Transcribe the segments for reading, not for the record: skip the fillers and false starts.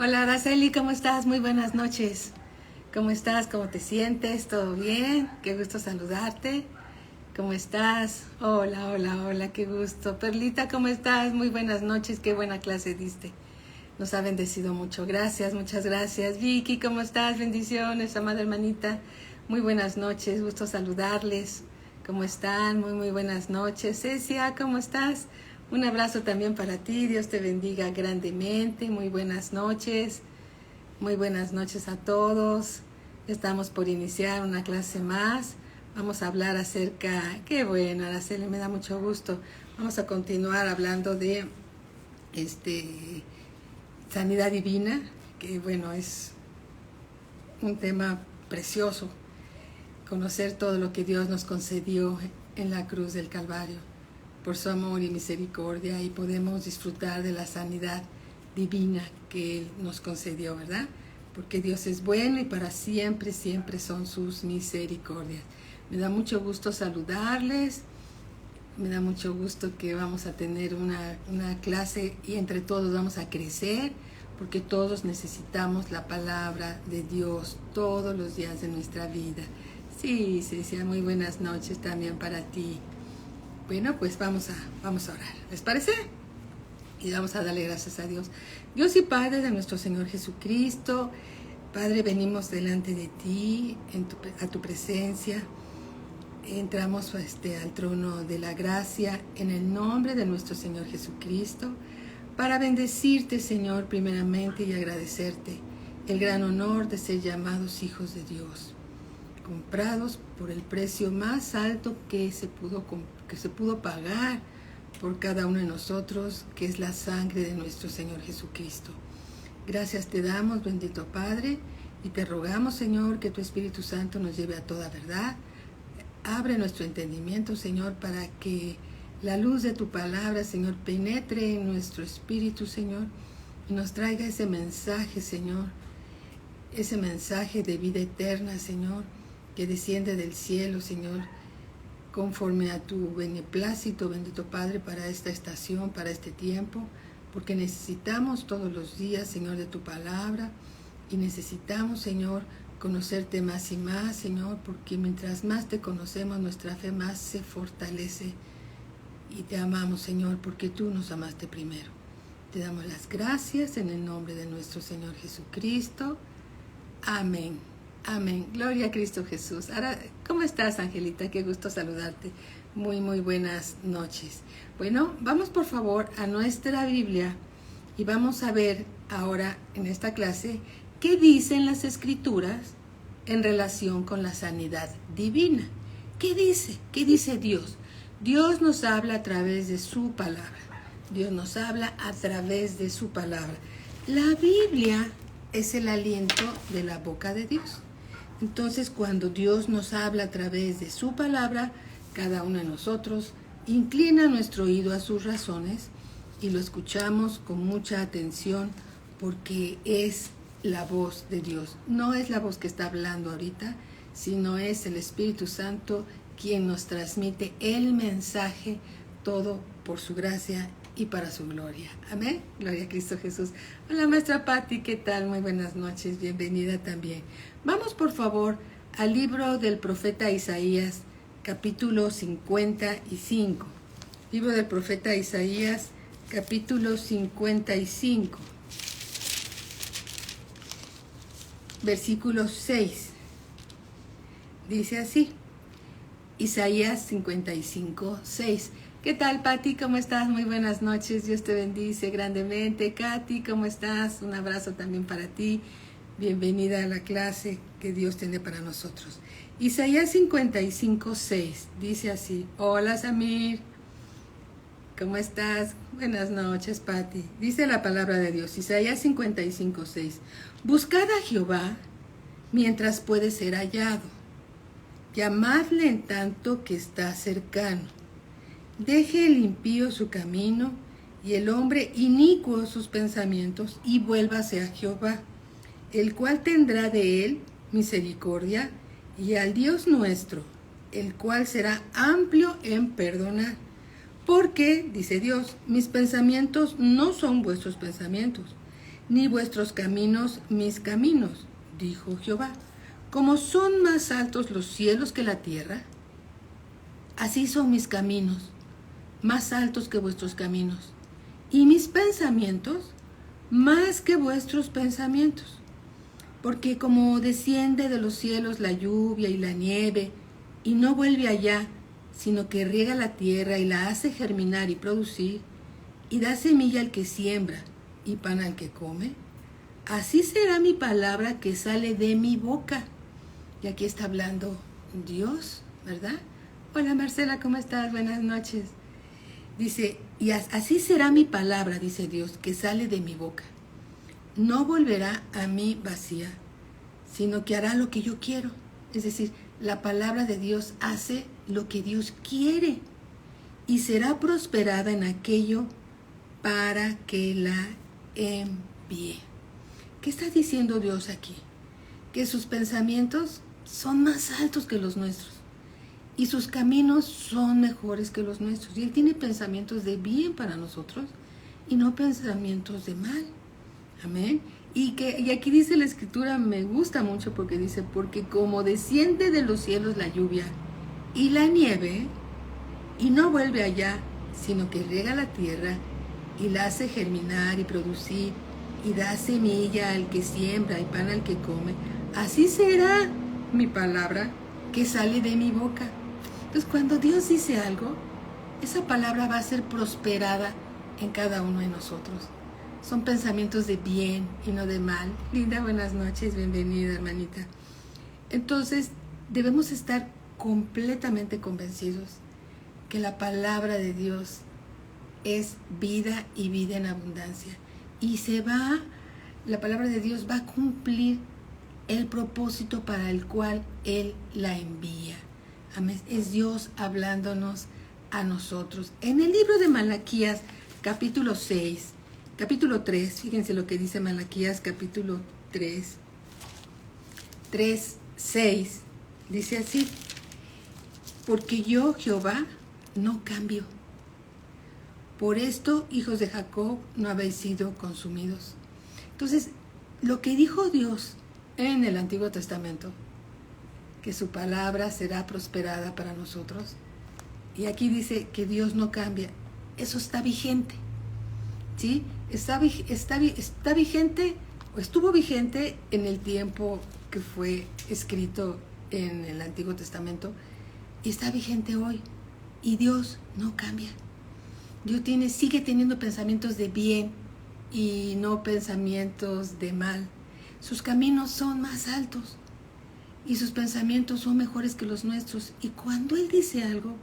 Hola Araceli, ¿cómo estás? Muy buenas noches. ¿Cómo estás? ¿Cómo te sientes? ¿Todo bien? Qué gusto saludarte. ¿Cómo estás? Hola, hola, hola, qué gusto. Perlita, ¿cómo estás? Muy buenas noches, qué buena clase diste. Nos ha bendecido mucho. Gracias, muchas gracias. Vicky, ¿cómo estás? Bendiciones, amada hermanita. Muy buenas noches, gusto saludarles. ¿Cómo están? Muy buenas noches. Cecia, ¿cómo estás? Un abrazo también para ti. Dios te bendiga grandemente. Muy buenas noches. Muy buenas noches a todos. Estamos por iniciar una clase más. Vamos a hablar acerca... Qué bueno, Araceli, me da mucho gusto. Vamos a continuar hablando de sanidad divina, que bueno, es un tema precioso. Conocer todo lo que Dios nos concedió en la cruz del Calvario, por su amor y misericordia, y podemos disfrutar de la sanidad divina que Él nos concedió, ¿verdad? Porque Dios es bueno y para siempre, siempre son sus misericordias. Me da mucho gusto saludarles, me da mucho gusto que vamos a tener una clase y entre todos vamos a crecer, porque todos necesitamos la palabra de Dios todos los días de nuestra vida. Sí, Cecia, muy buenas noches también para ti. Bueno, pues vamos a orar, ¿les parece? Y vamos a darle gracias a Dios. Dios y Padre de nuestro Señor Jesucristo, Padre, venimos delante de ti, a tu presencia. Entramos al trono de la gracia en el nombre de nuestro Señor Jesucristo para bendecirte, Señor, primeramente, y agradecerte el gran honor de ser llamados hijos de Dios, comprados por el precio más alto que se pudo pagar por cada uno de nosotros, que es la sangre de nuestro Señor Jesucristo. Gracias te damos, bendito Padre, y te rogamos, Señor, que tu Espíritu Santo nos lleve a toda verdad. Abre nuestro entendimiento, Señor, para que la luz de tu palabra, Señor, penetre en nuestro espíritu, Señor, y nos traiga ese mensaje, Señor, ese mensaje de vida eterna, Señor, que desciende del cielo, Señor, conforme a tu beneplácito, bendito Padre, para esta estación, para este tiempo, porque necesitamos todos los días, Señor, de tu palabra, y necesitamos, Señor, conocerte más y más, Señor, porque mientras más te conocemos, nuestra fe más se fortalece. Y te amamos, Señor, porque tú nos amaste primero. Te damos las gracias en el nombre de nuestro Señor Jesucristo. Amén. Amén. Gloria a Cristo Jesús. Ahora, ¿cómo estás, Angelita? Qué gusto saludarte. Muy buenas noches. Bueno, vamos por favor a nuestra Biblia y vamos a ver ahora en esta clase qué dicen las Escrituras en relación con la sanidad divina. ¿Qué dice? ¿Qué dice Dios? Dios nos habla a través de su palabra. Dios nos habla a través de su palabra. La Biblia es el aliento de la boca de Dios. Entonces, cuando Dios nos habla a través de su palabra, cada uno de nosotros inclina nuestro oído a sus razones y lo escuchamos con mucha atención, porque es la voz de Dios. No es la voz que está hablando ahorita, sino es el Espíritu Santo quien nos transmite el mensaje, todo por su gracia y para su gloria. Amén. Gloria a Cristo Jesús. Hola, maestra Patti, ¿qué tal? Muy buenas noches, bienvenida también. Vamos por favor al libro del profeta Isaías, capítulo 55. Libro del profeta Isaías, capítulo 55. Versículo 6. Dice así, Isaías 55, 6. ¿Qué tal, Patti? ¿Cómo estás? Muy buenas noches. Dios te bendice grandemente. Katy, ¿cómo estás? Un abrazo también para ti. Bienvenida a la clase que Dios tiene para nosotros. Isaías 55, 6. Dice así. Hola, Samir. ¿Cómo estás? Buenas noches, Patti. Dice la palabra de Dios. Isaías 55, 6. Buscad a Jehová mientras puede ser hallado. Llamadle en tanto que está cercano. Deje el impío su camino y el hombre inicuo sus pensamientos, y vuélvase a Jehová, el cual tendrá de él misericordia, y al Dios nuestro, el cual será amplio en perdonar. Porque, dice Dios, mis pensamientos no son vuestros pensamientos, ni vuestros caminos mis caminos, dijo Jehová. Como son más altos los cielos que la tierra, así son mis caminos, más altos que vuestros caminos, y mis pensamientos más que vuestros pensamientos. Porque como desciende de los cielos la lluvia y la nieve, y no vuelve allá, sino que riega la tierra y la hace germinar y producir, y da semilla al que siembra y pan al que come, así será mi palabra que sale de mi boca. Y aquí está hablando Dios, ¿verdad? Hola Marcela, ¿cómo estás? Buenas noches. Dice, y así será mi palabra, dice Dios, que sale de mi boca. No volverá a mí vacía, sino que hará lo que yo quiero. Es decir, la palabra de Dios hace lo que Dios quiere y será prosperada en aquello para que la envíe. ¿Qué está diciendo Dios aquí? Que sus pensamientos son más altos que los nuestros y sus caminos son mejores que los nuestros. Y Él tiene pensamientos de bien para nosotros y no pensamientos de mal. Amén. Y aquí dice la escritura, me gusta mucho porque dice, porque como desciende de los cielos la lluvia y la nieve, y no vuelve allá, sino que riega la tierra y la hace germinar y producir, y da semilla al que siembra y pan al que come, así será mi palabra que sale de mi boca. Entonces, cuando Dios dice algo, esa palabra va a ser prosperada en cada uno de nosotros. Son pensamientos de bien y no de mal. Linda, buenas noches, bienvenida, hermanita. Entonces, debemos estar completamente convencidos que la palabra de Dios es vida y vida en abundancia. Y la palabra de Dios va a cumplir el propósito para el cual Él la envía. Amén. Es Dios hablándonos a nosotros. En el libro de Malaquías, capítulo 3, fíjense lo que dice Malaquías, capítulo 3, 6, dice así: porque yo, Jehová, no cambio. Por esto, hijos de Jacob, no habéis sido consumidos. Entonces, lo que dijo Dios en el Antiguo Testamento, que su palabra será prosperada para nosotros, y aquí dice que Dios no cambia, eso está vigente, ¿sí? Está vigente, o estuvo vigente en el tiempo que fue escrito en el Antiguo Testamento, y está vigente hoy, y Dios no cambia. Dios sigue teniendo pensamientos de bien y no pensamientos de mal. Sus caminos son más altos y sus pensamientos son mejores que los nuestros. Y cuando Él dice algo,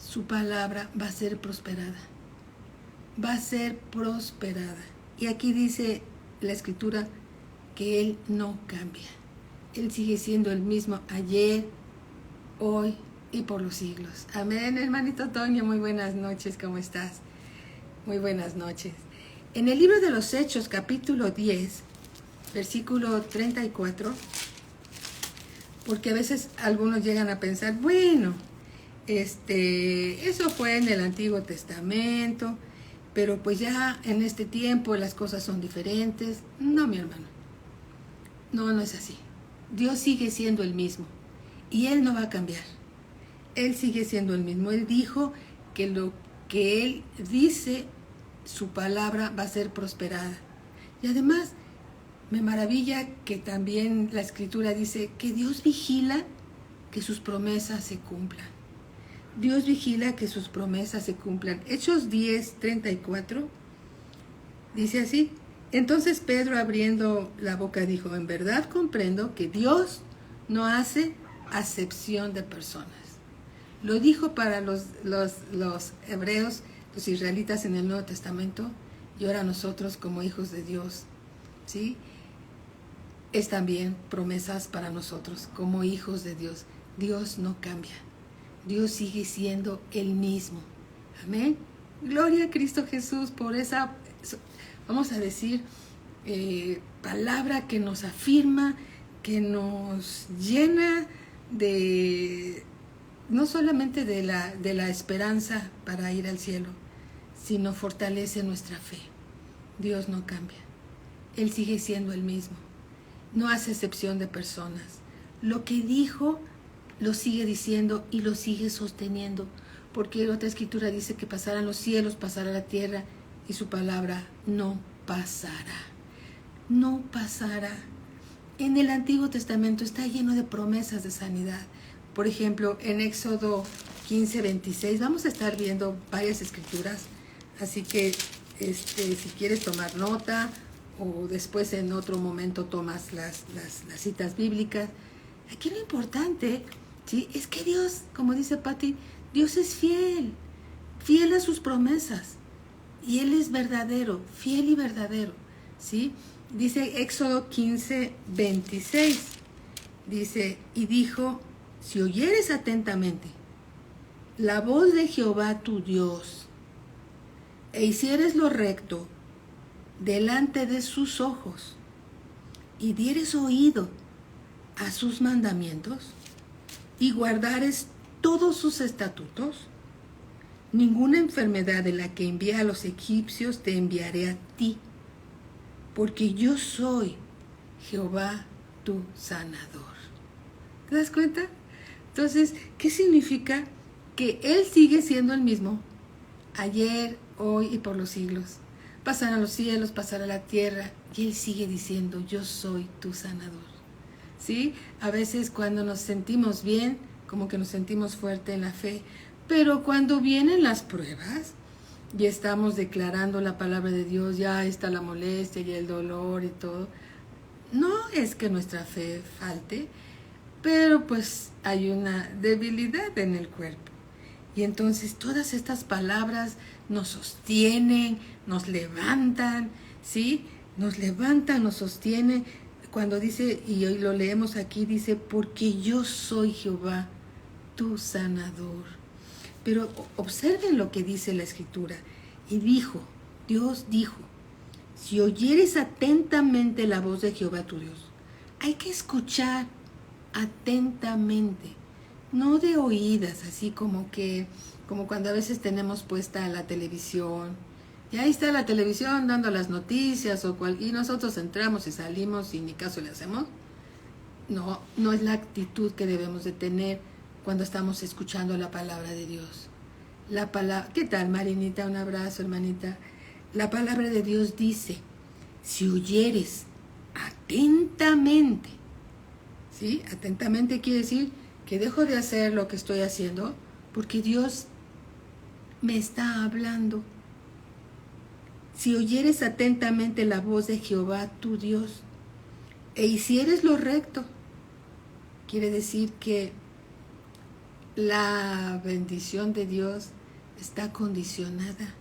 su palabra va a ser prosperada. Va a ser prosperada. Y aquí dice la Escritura que Él no cambia. Él sigue siendo el mismo ayer, hoy y por los siglos. Amén, hermanito Toño, muy buenas noches, ¿cómo estás? Muy buenas noches. En el libro de los Hechos, capítulo 10, versículo 34, porque a veces algunos llegan a pensar, bueno, eso fue en el Antiguo Testamento, pero pues ya en este tiempo las cosas son diferentes. No, mi hermano, no es así. Dios sigue siendo el mismo y Él no va a cambiar. Él sigue siendo el mismo. Él dijo que lo que Él dice, su palabra va a ser prosperada. Y además, me maravilla que también la Escritura dice que Dios vigila que sus promesas se cumplan. Dios vigila que sus promesas se cumplan. Hechos 10, 34, dice así: entonces Pedro, abriendo la boca, dijo, en verdad comprendo que Dios no hace acepción de personas. Lo dijo para los hebreos, los israelitas en el Nuevo Testamento, y ahora nosotros como hijos de Dios, ¿sí? Es también promesas para nosotros como hijos de Dios. Dios no cambia. Dios sigue siendo el mismo. Amén. Gloria a Cristo Jesús por esa, vamos a decir, palabra que nos afirma, que nos llena de, no solamente de la esperanza para ir al cielo, sino fortalece nuestra fe. Dios no cambia. Él sigue siendo el mismo. No hace excepción de personas. Lo que dijo, lo sigue diciendo y lo sigue sosteniendo. Porque otra escritura dice que pasarán los cielos, pasará la tierra y su palabra no pasará. No pasará. En el Antiguo Testamento está lleno de promesas de sanidad. Por ejemplo, en Éxodo 15:26 vamos a estar viendo varias escrituras. Así que si quieres tomar nota o después en otro momento tomas las citas bíblicas. Aquí lo importante, ¿sí?, es que Dios, como dice Patti, Dios es fiel a sus promesas. Y Él es verdadero, fiel y verdadero, ¿sí? Dice Éxodo 15:26, dice, y dijo, si oyeres atentamente la voz de Jehová tu Dios, e hicieres lo recto delante de sus ojos, y dieres oído a sus mandamientos, y guardares todos sus estatutos, ninguna enfermedad de la que envié a los egipcios te enviaré a ti, porque yo soy Jehová tu sanador. ¿Te das cuenta? Entonces, ¿qué significa? Que Él sigue siendo el mismo, ayer, hoy y por los siglos. Pasarán los cielos, pasará la tierra, y Él sigue diciendo, yo soy tu sanador. ¿Sí? A veces cuando nos sentimos bien, como que nos sentimos fuerte en la fe, pero cuando vienen las pruebas y estamos declarando la palabra de Dios, ya está la molestia y el dolor y todo, no es que nuestra fe falte, pero pues hay una debilidad en el cuerpo. Y entonces todas estas palabras nos sostienen, nos levantan, ¿sí? Nos levantan, nos sostienen. Cuando dice, y hoy lo leemos aquí, dice, porque yo soy Jehová, tu sanador. Pero observen lo que dice la Escritura. Y dijo, Dios dijo, si oyeres atentamente la voz de Jehová tu Dios, hay que escuchar atentamente, no de oídas, así como cuando a veces tenemos puesta la televisión, y ahí está la televisión dando las noticias, y nosotros entramos y salimos y ni caso le hacemos. No es la actitud que debemos de tener cuando estamos escuchando la palabra de Dios. ¿Qué tal, Marinita? Un abrazo, hermanita. La palabra de Dios dice, si oyeres atentamente, ¿sí? Atentamente quiere decir que dejo de hacer lo que estoy haciendo porque Dios me está hablando. Si oyeres atentamente la voz de Jehová tu Dios, e hicieres lo recto, quiere decir que la bendición de Dios está condicionada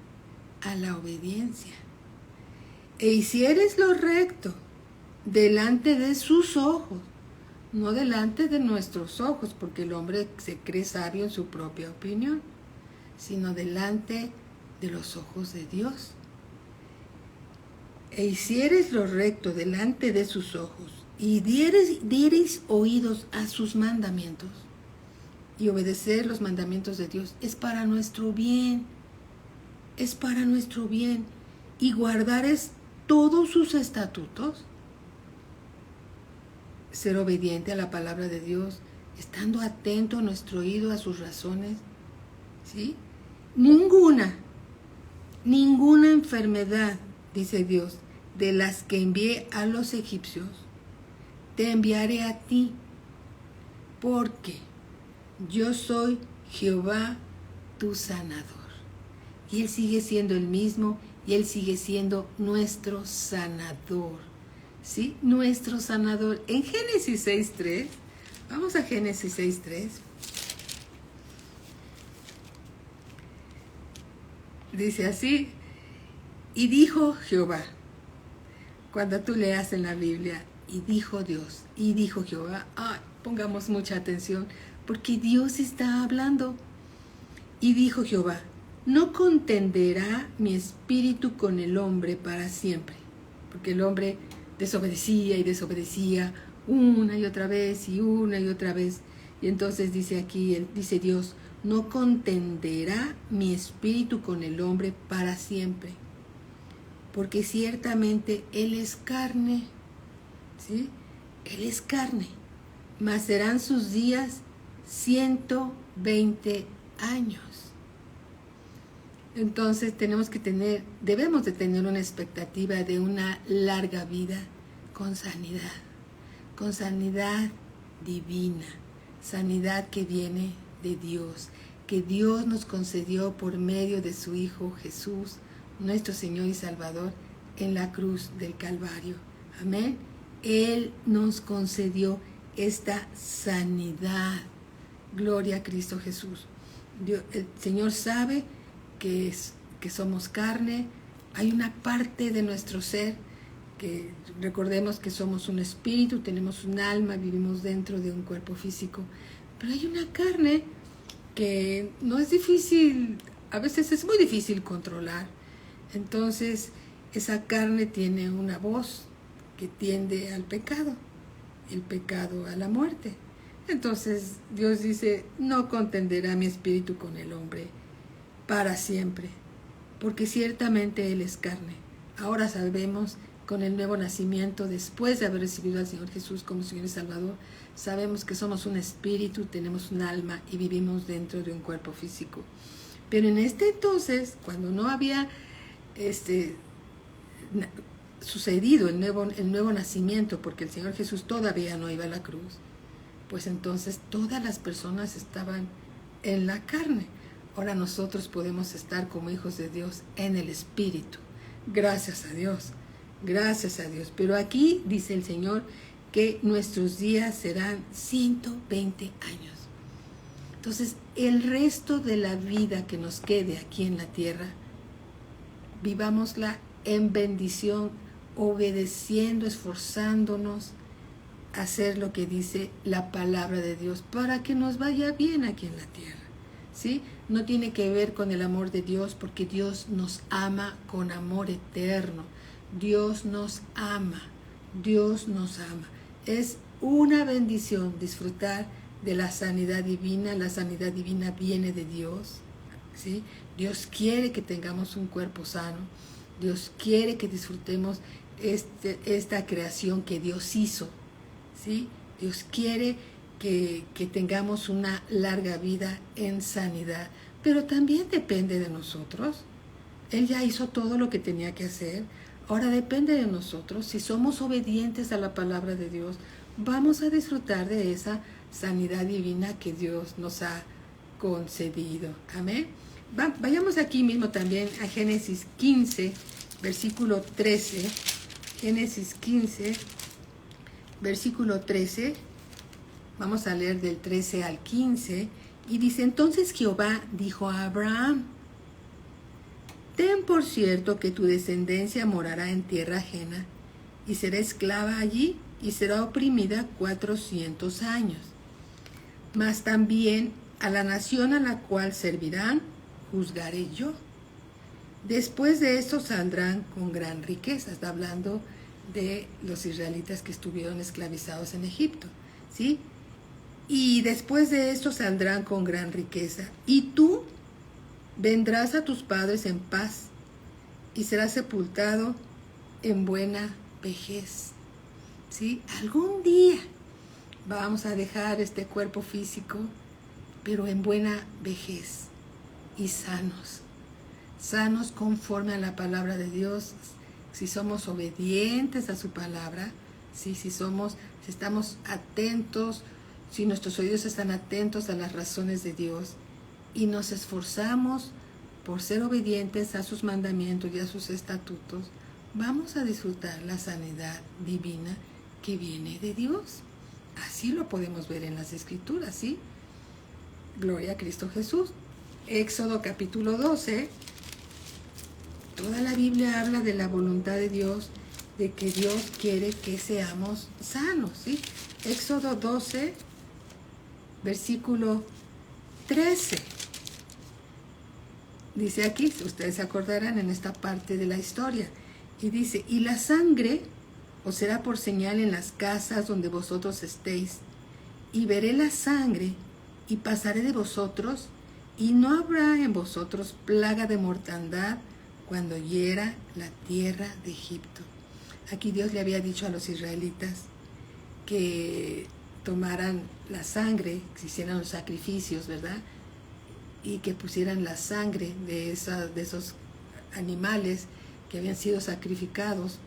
a la obediencia. E hicieres lo recto delante de sus ojos, no delante de nuestros ojos, porque el hombre se cree sabio en su propia opinión, sino delante de los ojos de Dios. E hicieres lo recto delante de sus ojos, y diereis oídos a sus mandamientos. Y obedecer los mandamientos de Dios es para nuestro bien, es para nuestro bien. Y guardares todos sus estatutos, ser obediente a la palabra de Dios, estando atento a nuestro oído, a sus razones, ¿sí? Ninguna enfermedad, dice Dios, de las que envié a los egipcios, te enviaré a ti, porque yo soy Jehová tu sanador. Y Él sigue siendo el mismo, y Él sigue siendo nuestro sanador, ¿sí? Nuestro sanador. En Génesis 6:3, vamos a Génesis 6:3. Dice así, y dijo Jehová, cuando tú leas en la Biblia, y dijo Dios, y dijo Jehová, pongamos mucha atención, porque Dios está hablando. Y dijo Jehová, no contenderá mi espíritu con el hombre para siempre, porque el hombre desobedecía y desobedecía una y otra vez y una y otra vez. Y entonces dice aquí, dice Dios, no contenderá mi espíritu con el hombre para siempre, porque ciertamente Él es carne, ¿sí? Él es carne, mas serán sus días 120 años. Entonces debemos de tener una expectativa de una larga vida con sanidad divina, sanidad que viene de Dios, que Dios nos concedió por medio de su Hijo Jesús, nuestro Señor y Salvador, en la cruz del Calvario. Amén. Él nos concedió esta sanidad. Gloria a Cristo Jesús. El Señor sabe que somos carne. Hay una parte de nuestro ser que recordemos que somos un espíritu, tenemos un alma, vivimos dentro de un cuerpo físico, pero hay una carne que no es difícil, a veces es muy difícil controlar. Entonces esa carne tiene una voz que tiende al pecado, el pecado a la muerte. Entonces Dios dice: no contenderá mi espíritu con el hombre para siempre, porque ciertamente Él es carne. Ahora sabemos, con el nuevo nacimiento, después de haber recibido al Señor Jesús como Señor y Salvador, sabemos que somos un espíritu, tenemos un alma y vivimos dentro de un cuerpo físico. Pero en este entonces, cuando no había sucedido el nuevo nacimiento, porque el Señor Jesús todavía no iba a la cruz, pues entonces todas las personas estaban en la carne. Ahora nosotros podemos estar como hijos de Dios en el Espíritu. Gracias a Dios, gracias a Dios. Pero aquí dice el Señor que nuestros días serán 120 años. Entonces, el resto de la vida que nos quede aquí en la tierra, vivámosla en bendición, obedeciendo, esforzándonos a hacer lo que dice la palabra de Dios para que nos vaya bien aquí en la tierra, ¿sí? No tiene que ver con el amor de Dios, porque Dios nos ama con amor eterno. Dios nos ama, Dios nos ama. Es una bendición disfrutar de la sanidad divina. La sanidad divina viene de Dios, ¿sí? Dios quiere que tengamos un cuerpo sano. Dios quiere que disfrutemos esta creación que Dios hizo, ¿sí? Dios quiere que tengamos una larga vida en sanidad, pero también depende de nosotros. Él ya hizo todo lo que tenía que hacer. Ahora depende de nosotros. Si somos obedientes a la palabra de Dios, vamos a disfrutar de esa sanidad divina que Dios nos ha concedido. Amén. Vayamos aquí mismo también a Génesis 15, versículo 13. Génesis 15, versículo 13. Vamos a leer del 13 al 15. Y dice: entonces Jehová dijo a Abraham: ten por cierto que tu descendencia morará en tierra ajena, y será esclava allí, y será oprimida 400 años. Mas también a la nación a la cual servirán, juzgaré yo. Después de esto saldrán con gran riqueza. Está hablando de los israelitas que estuvieron esclavizados en Egipto, ¿sí? Y después de esto saldrán con gran riqueza. Y tú vendrás a tus padres en paz, y serás sepultado en buena vejez, ¿sí? Algún día vamos a dejar este cuerpo físico, pero en buena vejez y sanos conforme a la palabra de Dios. Si somos obedientes a su palabra, ¿sí? Si estamos atentos, si nuestros oídos están atentos a las razones de Dios y nos esforzamos por ser obedientes a sus mandamientos y a sus estatutos, vamos a disfrutar la sanidad divina que viene de Dios. Así lo podemos ver en las Escrituras, ¿sí? Gloria a Cristo Jesús. Éxodo capítulo 12. Toda la Biblia habla de la voluntad de Dios, de que Dios quiere que seamos sanos, ¿sí? Éxodo 12, versículo 13. Dice aquí, ustedes se acordarán en esta parte de la historia, y dice: y la sangre os será por señal en las casas donde vosotros estéis, y veré la sangre, y pasaré de vosotros, y no habrá en vosotros plaga de mortandad cuando hiera la tierra de Egipto. Aquí Dios le había dicho a los israelitas que tomaran la sangre, que hicieran los sacrificios, ¿verdad? Y que pusieran la sangre de esos animales que habían sido sacrificados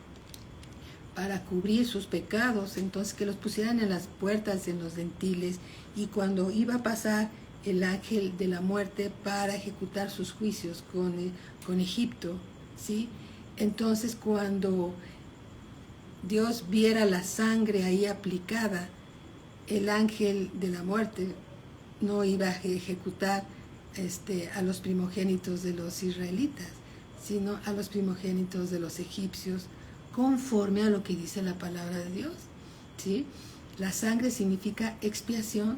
para cubrir sus pecados, entonces que los pusieran en las puertas, en los dinteles, y cuando iba a pasar el ángel de la muerte para ejecutar sus juicios con Egipto, ¿sí? Entonces cuando Dios viera la sangre ahí aplicada, el ángel de la muerte no iba a ejecutar a los primogénitos de los israelitas, sino a los primogénitos de los egipcios, conforme a lo que dice la palabra de Dios, ¿sí? La sangre significa expiación,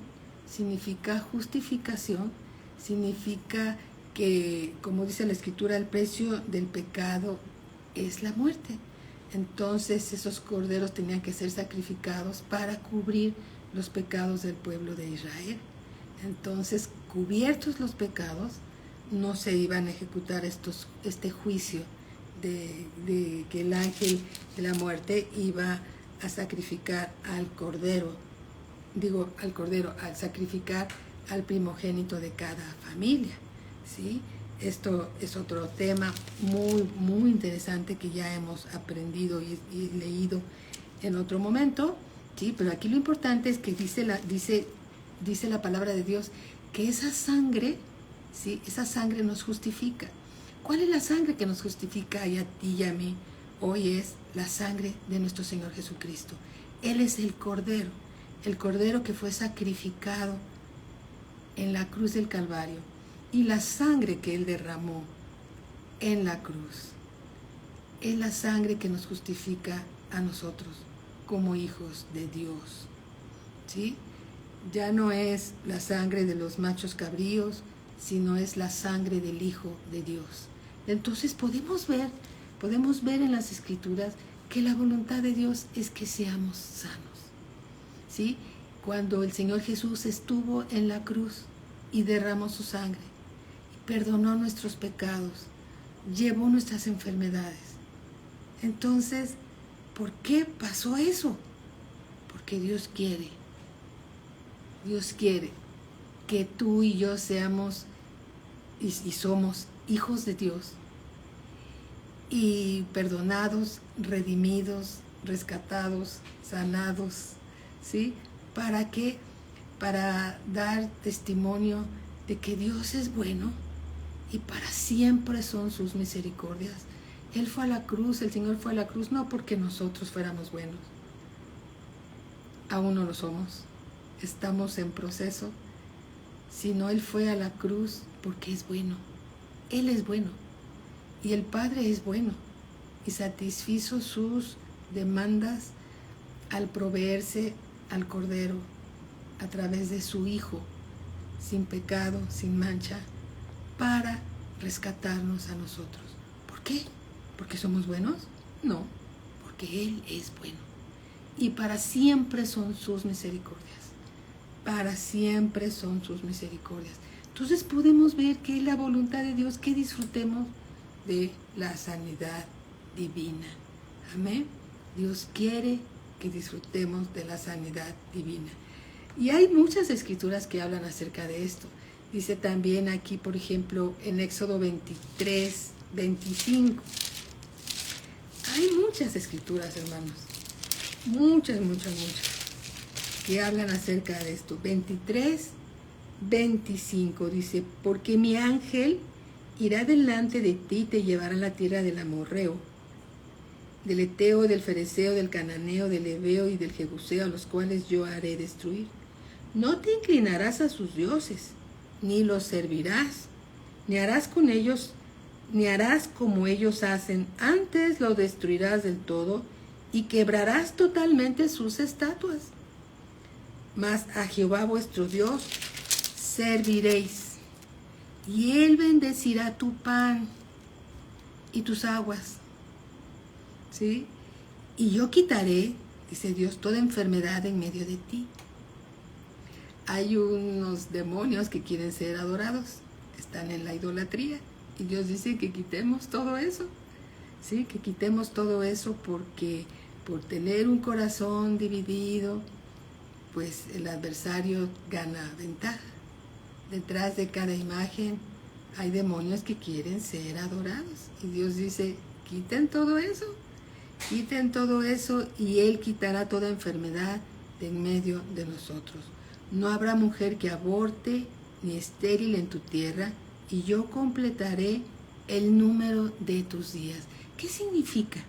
significa justificación, significa que, como dice la Escritura, el precio del pecado es la muerte. Entonces esos corderos tenían que ser sacrificados para cubrir los pecados del pueblo de Israel. Entonces, cubiertos los pecados, no se iban a ejecutar este juicio de que el ángel de la muerte iba a sacrificar al cordero, al sacrificar al primogénito de cada familia, ¿sí? Esto es otro tema muy, muy interesante que ya hemos aprendido y leído en otro momento, ¿sí? Pero aquí lo importante es que dice la palabra de Dios que esa sangre, ¿sí? Esa sangre nos justifica. ¿Cuál es la sangre que nos justifica a ti y a mí? Hoy es la sangre de nuestro Señor Jesucristo. Él es el Cordero que fue sacrificado en la cruz del Calvario, y la sangre que Él derramó en la cruz es la sangre que nos justifica a nosotros como hijos de Dios, ¿sí? Ya no es la sangre de los machos cabríos, sino es la sangre del Hijo de Dios. Entonces podemos ver en las Escrituras que la voluntad de Dios es que seamos sanos, ¿sí? Cuando el Señor Jesús estuvo en la cruz y derramó su sangre, perdonó nuestros pecados, llevó nuestras enfermedades. Entonces, ¿por qué pasó eso? Porque Dios quiere que tú y yo seamos y somos hijos de Dios, y perdonados, redimidos, rescatados, sanados, ¿sí? ¿Para qué? Para dar testimonio de que Dios es bueno y para siempre son sus misericordias. Él fue a la cruz, el Señor fue a la cruz, no porque nosotros fuéramos buenos. Aún no lo somos. Estamos en proceso. Sino Él fue a la cruz porque es bueno. Él es bueno. Y el Padre es bueno. Y satisfizo sus demandas al proveerse al Cordero a través de su Hijo, sin pecado, sin mancha, para rescatarnos a nosotros. ¿Por qué? ¿Porque somos buenos? No, porque Él es bueno. Y para siempre son sus misericordias. Para siempre son sus misericordias. Entonces podemos ver que es la voluntad de Dios que disfrutemos de la sanidad divina. Amén. Dios quiere que disfrutemos de la sanidad divina. Y hay muchas escrituras que hablan acerca de esto. Dice también aquí, por ejemplo, en Éxodo 23, 25. Hay muchas escrituras, hermanos. Muchas, que hablan acerca de esto. 23, 25 dice: porque mi ángel irá delante de ti y te llevará a la tierra del amorreo, del eteo, del fereceo, del cananeo, del heveo y del jebuseo, a los cuales yo haré destruir. No te inclinarás a sus dioses, ni los servirás, ni harás con ellos, ni harás como ellos hacen. Antes lo destruirás del todo y quebrarás totalmente sus estatuas. Mas a Jehová vuestro Dios serviréis, y Él bendecirá tu pan y tus aguas, ¿sí? Y yo quitaré, dice Dios, toda enfermedad en medio de ti. Hay unos demonios que quieren ser adorados, están en la idolatría Y Dios dice que quitemos todo eso, ¿sí? Que quitemos todo eso porque por tener un corazón dividido, pues el adversario gana ventaja. Detrás de cada imagen hay demonios que quieren ser adorados. Y Dios dice, quiten todo eso y Él quitará toda enfermedad de en medio de nosotros. No habrá mujer que aborte ni estéril en tu tierra, y yo completaré el número de tus días. ¿Qué significa?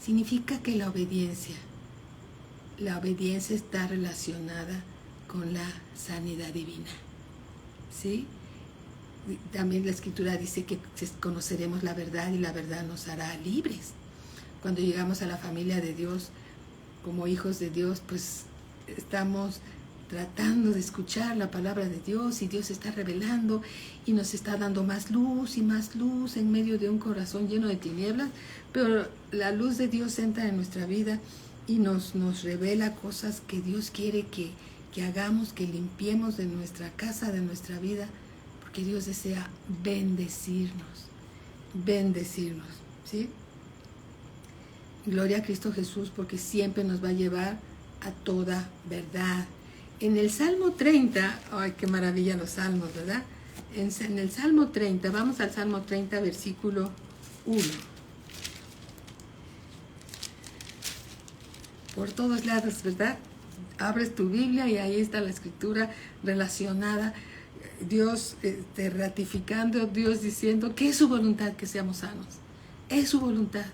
Significa que la obediencia está relacionada con la sanidad divina, ¿sí? También la Escritura dice que conoceremos la verdad y la verdad nos hará libres. Cuando llegamos a la familia de Dios, como hijos de Dios, pues estamos tratando de escuchar la palabra de Dios y Dios está revelando y nos está dando más luz y más luz en medio de un corazón lleno de tinieblas, pero la luz de Dios entra en nuestra vida y nos revela cosas que Dios quiere que hagamos, que limpiemos de nuestra casa, de nuestra vida, porque Dios desea bendecirnos, ¿sí? Gloria a Cristo Jesús, porque siempre nos va a llevar a toda verdad. En el Salmo 30, ¡ay, qué maravilla los salmos!, ¿verdad? En el Salmo 30, vamos al Salmo 30, versículo 1. Por todos lados, ¿verdad? Abres tu Biblia y ahí está la Escritura relacionada. Dios ratificando, Dios diciendo que es su voluntad que seamos sanos. Es su voluntad,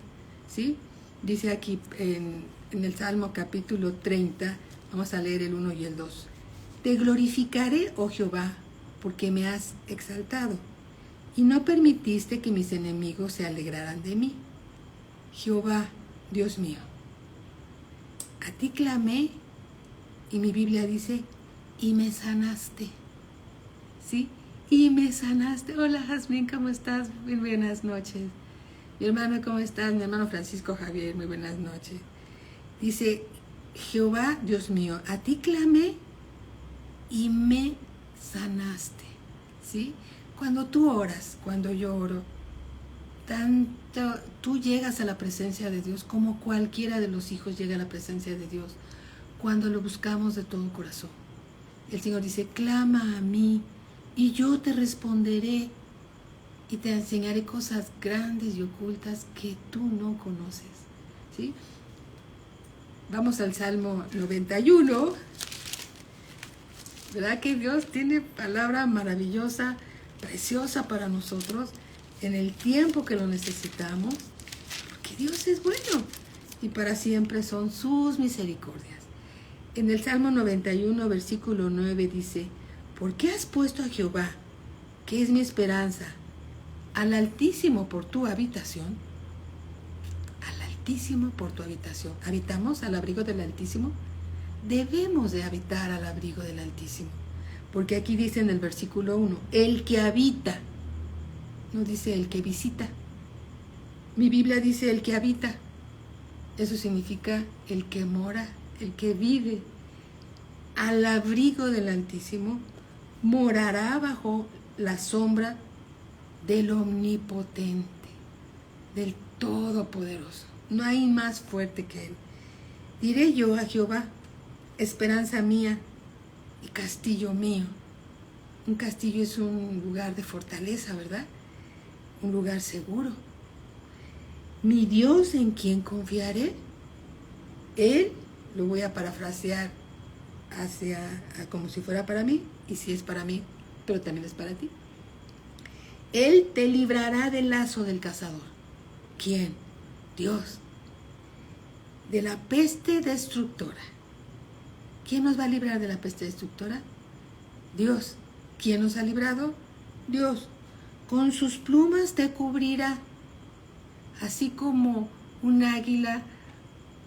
¿sí? Dice aquí en el Salmo capítulo 30, vamos a leer el 1 y el 2. Te glorificaré, oh Jehová, porque me has exaltado, y no permitiste que mis enemigos se alegraran de mí. Jehová, Dios mío, a ti clamé, y mi Biblia dice, y me sanaste, ¿sí? Y me sanaste. Hola, Jazmín, ¿cómo estás? Muy buenas noches. Mi hermano, ¿cómo estás? Mi hermano Francisco Javier, muy buenas noches. Dice, Jehová, Dios mío, a ti clamé y me sanaste, ¿sí? Cuando tú oras, cuando yo oro, tanto tú llegas a la presencia de Dios como cualquiera de los hijos llega a la presencia de Dios cuando lo buscamos de todo corazón. El Señor dice, clama a mí y yo te responderé y te enseñaré cosas grandes y ocultas que tú no conoces, ¿sí? Vamos al Salmo 91. ¿Verdad que Dios tiene palabra maravillosa, preciosa para nosotros en el tiempo que lo necesitamos? Porque Dios es bueno y para siempre son sus misericordias. En el Salmo 91, versículo 9 dice, ¿por qué has puesto a Jehová, que es mi esperanza, al Altísimo por tu habitación? Al Altísimo por tu habitación. ¿Habitamos al abrigo del Altísimo? Debemos de habitar al abrigo del Altísimo, porque aquí dice en el versículo 1, el que habita, no dice el que visita. Mi Biblia dice el que habita. Eso significa el que mora, el que vive al abrigo del Altísimo, morará bajo la sombra del Omnipotente, del Todopoderoso. No hay más fuerte que Él. Diré yo a Jehová, esperanza mía y castillo mío. Un castillo es un lugar de fortaleza, ¿verdad? Un lugar seguro. Mi Dios en quien confiaré. Él, lo voy a parafrasear como si fuera para mí, y si es para mí, pero también es para ti. Él te librará del lazo del cazador. ¿Quién? Dios. De la peste destructora. ¿Quién nos va a librar de la peste destructora? Dios. ¿Quién nos ha librado? Dios. Con sus plumas te cubrirá. Así como un águila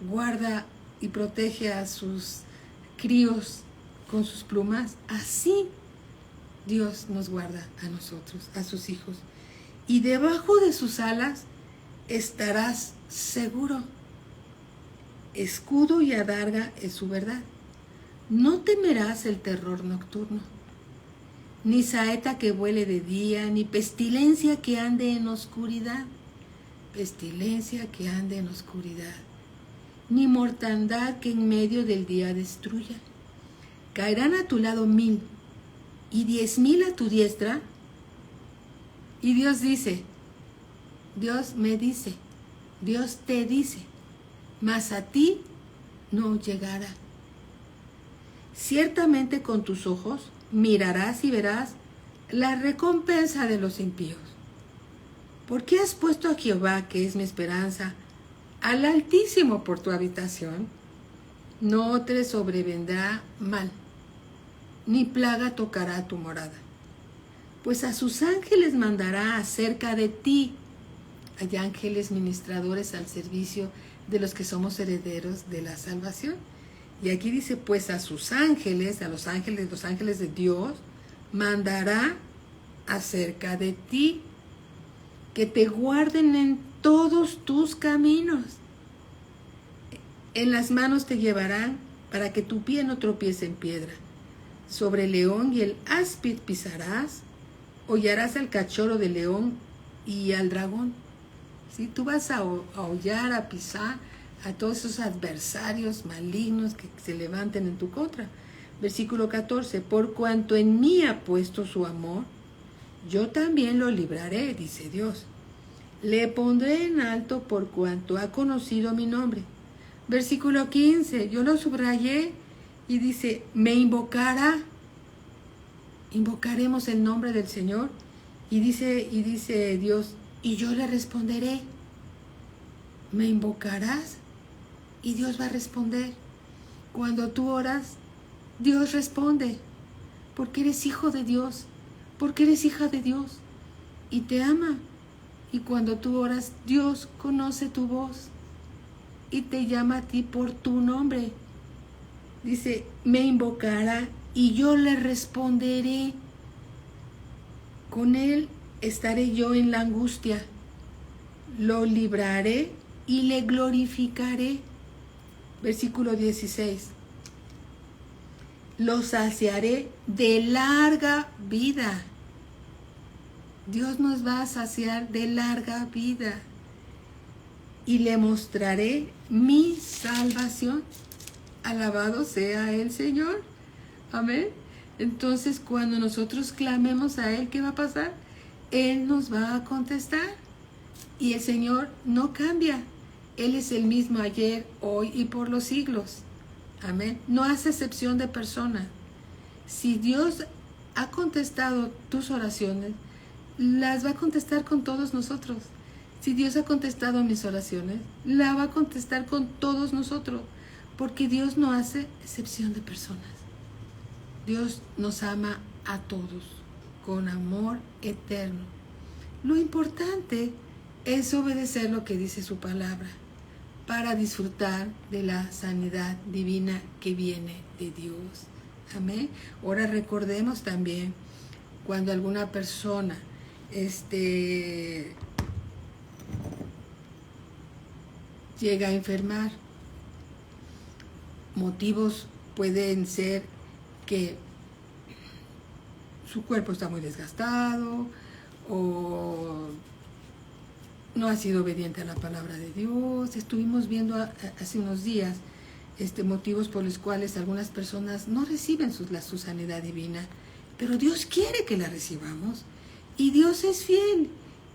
guarda y protege a sus críos con sus plumas, así Dios nos guarda a nosotros, a sus hijos. Y debajo de sus alas estarás seguro. Escudo y adarga es su verdad. No temerás el terror nocturno, ni saeta que vuele de día, ni pestilencia que ande en oscuridad. Pestilencia que ande en oscuridad. Ni mortandad que en medio del día destruya. Caerán a tu lado 1000 y 10,000 a tu diestra. Y Dios dice, Dios me dice, Dios te dice, mas a ti no llegará. Ciertamente con tus ojos mirarás y verás la recompensa de los impíos. ¿Por qué has puesto a Jehová, que es mi esperanza, al Altísimo por tu habitación? No te sobrevendrá mal, ni plaga tocará tu morada. Pues a sus ángeles mandará acerca de ti. Hay ángeles ministradores al servicio de los que somos herederos de la salvación. Y aquí dice, pues a sus ángeles, los ángeles de Dios, mandará acerca de ti, que te guarden en todos tus caminos. En las manos te llevarán para que tu pie no tropiece en piedra. Sobre el león y el áspid pisarás, hollarás al cachorro del león y al dragón. ¿Sí? Tú vas a hollar, a pisar a todos esos adversarios malignos que se levanten en tu contra. Versículo 14, por cuanto en mí ha puesto su amor, yo también lo libraré, dice Dios. Le pondré en alto por cuanto ha conocido mi nombre. Versículo 15, yo lo subrayé y dice, me invocará. Invocaremos el nombre del Señor y dice Dios, y yo le responderé. Me invocarás y Dios va a responder. Cuando tú oras, Dios responde, porque eres hijo de Dios, porque eres hija de Dios y te ama. Y cuando tú oras, Dios conoce tu voz y te llama a ti por tu nombre. Dice, me invocará y yo le responderé. Con él estaré yo en la angustia. Lo libraré y le glorificaré. Versículo 16. Lo saciaré de larga vida. Dios nos va a saciar de larga vida. Y le mostraré mi salvación. Alabado sea el Señor. Amén. Entonces, cuando nosotros clamemos a Él, ¿qué va a pasar? Él nos va a contestar. Y el Señor no cambia. Él es el mismo ayer, hoy y por los siglos. Amén. No hace excepción de persona. Si Dios ha contestado tus oraciones, las va a contestar con todos nosotros. Si Dios ha contestado mis oraciones, la va a contestar con todos nosotros. Porque Dios no hace excepción de personas. Dios nos ama a todos con amor eterno. Lo importante es obedecer lo que dice su palabra para disfrutar de la sanidad divina que viene de Dios. Amén. Ahora recordemos también cuando alguna persona llega a enfermar. Motivos pueden ser que su cuerpo está muy desgastado o no ha sido obediente a la palabra de Dios. Estuvimos viendo hace unos días motivos por los cuales algunas personas no reciben su sanidad divina, pero Dios quiere que la recibamos y Dios es fiel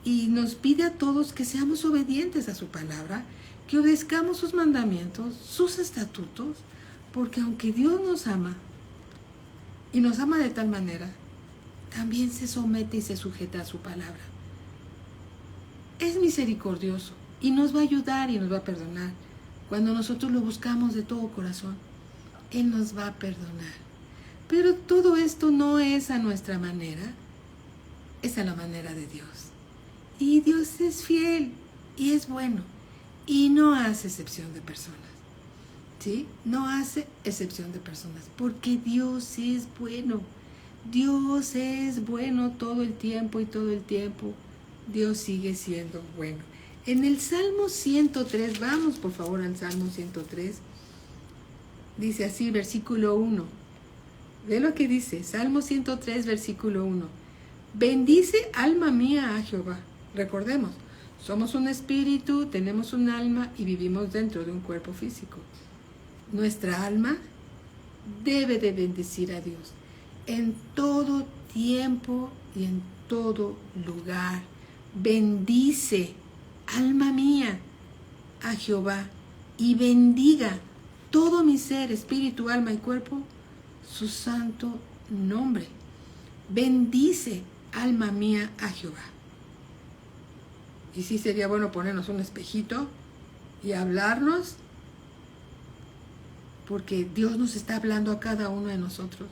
y nos pide a todos que seamos obedientes a su palabra, que obedezcamos sus mandamientos, sus estatutos, porque aunque Dios nos ama y nos ama de tal manera, también se somete y se sujeta a su palabra. Es misericordioso y nos va a ayudar y nos va a perdonar. Cuando nosotros lo buscamos de todo corazón, Él nos va a perdonar. Pero todo esto no es a nuestra manera, es a la manera de Dios. Y Dios es fiel y es bueno y no hace excepción de personas. ¿Sí? No hace excepción de personas, porque Dios es bueno. Dios es bueno todo el tiempo y todo el tiempo Dios sigue siendo bueno. En el Salmo 103, vamos por favor al Salmo 103, dice así, versículo 1. Ve lo que dice, Salmo 103, versículo 1. Bendice alma mía a Jehová. Recordemos, somos un espíritu, tenemos un alma y vivimos dentro de un cuerpo físico. Nuestra alma debe de bendecir a Dios en todo tiempo y en todo lugar. Bendice, alma mía, a Jehová, y bendiga todo mi ser, espíritu, alma y cuerpo, su santo nombre. Bendice, alma mía, a Jehová. Y sí sería bueno ponernos un espejito y hablarnos, porque Dios nos está hablando a cada uno de nosotros.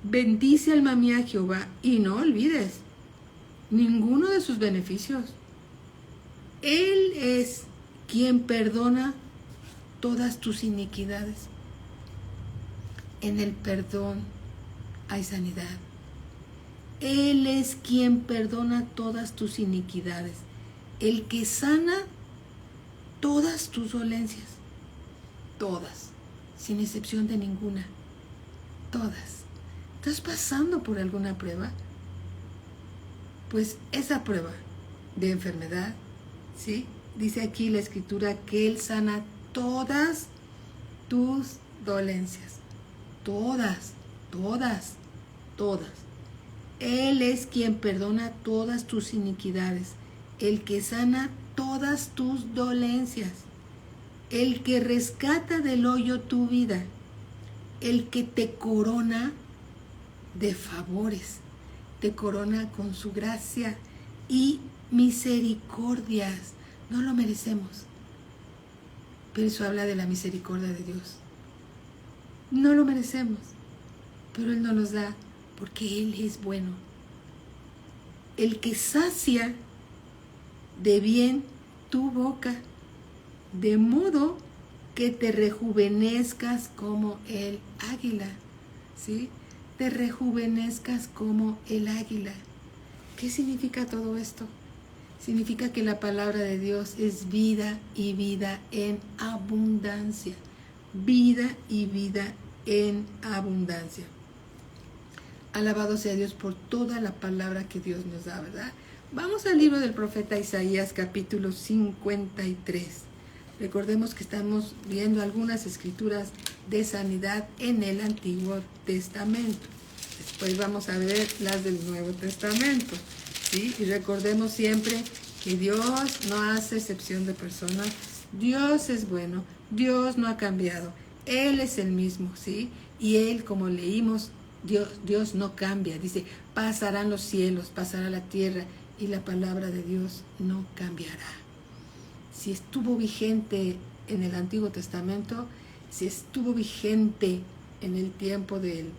Bendice, alma mía, a Jehová, y no olvides ninguno de sus beneficios. Él es quien perdona todas tus iniquidades. En el perdón hay sanidad. Él es quien perdona todas tus iniquidades. El que sana todas tus dolencias. Todas, sin excepción de ninguna. Todas. ¿Estás pasando por alguna prueba? Pues esa prueba de enfermedad, ¿sí? Dice aquí la Escritura que Él sana todas tus dolencias. Todas, todas, todas. Él es quien perdona todas tus iniquidades, el que sana todas tus dolencias, el que rescata del hoyo tu vida, el que te corona de favores, te corona con su gracia y misericordias. No lo merecemos, pero eso habla de la misericordia de Dios. No lo merecemos, pero Él nos los da porque Él es bueno. El que sacia de bien tu boca, de modo que te rejuvenezcas como el águila, ¿sí? Te rejuvenezcas como el águila. ¿Qué significa todo esto? Significa que la palabra de Dios es vida y vida en abundancia. Vida y vida en abundancia. Alabado sea Dios por toda la palabra que Dios nos da, ¿verdad? Vamos al libro del profeta Isaías, capítulo 53. Recordemos que estamos viendo algunas escrituras de sanidad en el Antiguo Testamento. Después vamos a ver las del Nuevo Testamento, ¿sí? Y recordemos siempre que Dios no hace excepción de personas. Dios es bueno, Dios no ha cambiado, Él es el mismo, ¿sí? Y Él, como leímos, Dios no cambia. Dice, pasarán los cielos, pasará la tierra, y la palabra de Dios no cambiará. Si estuvo vigente en el Antiguo Testamento, si estuvo vigente en el tiempo de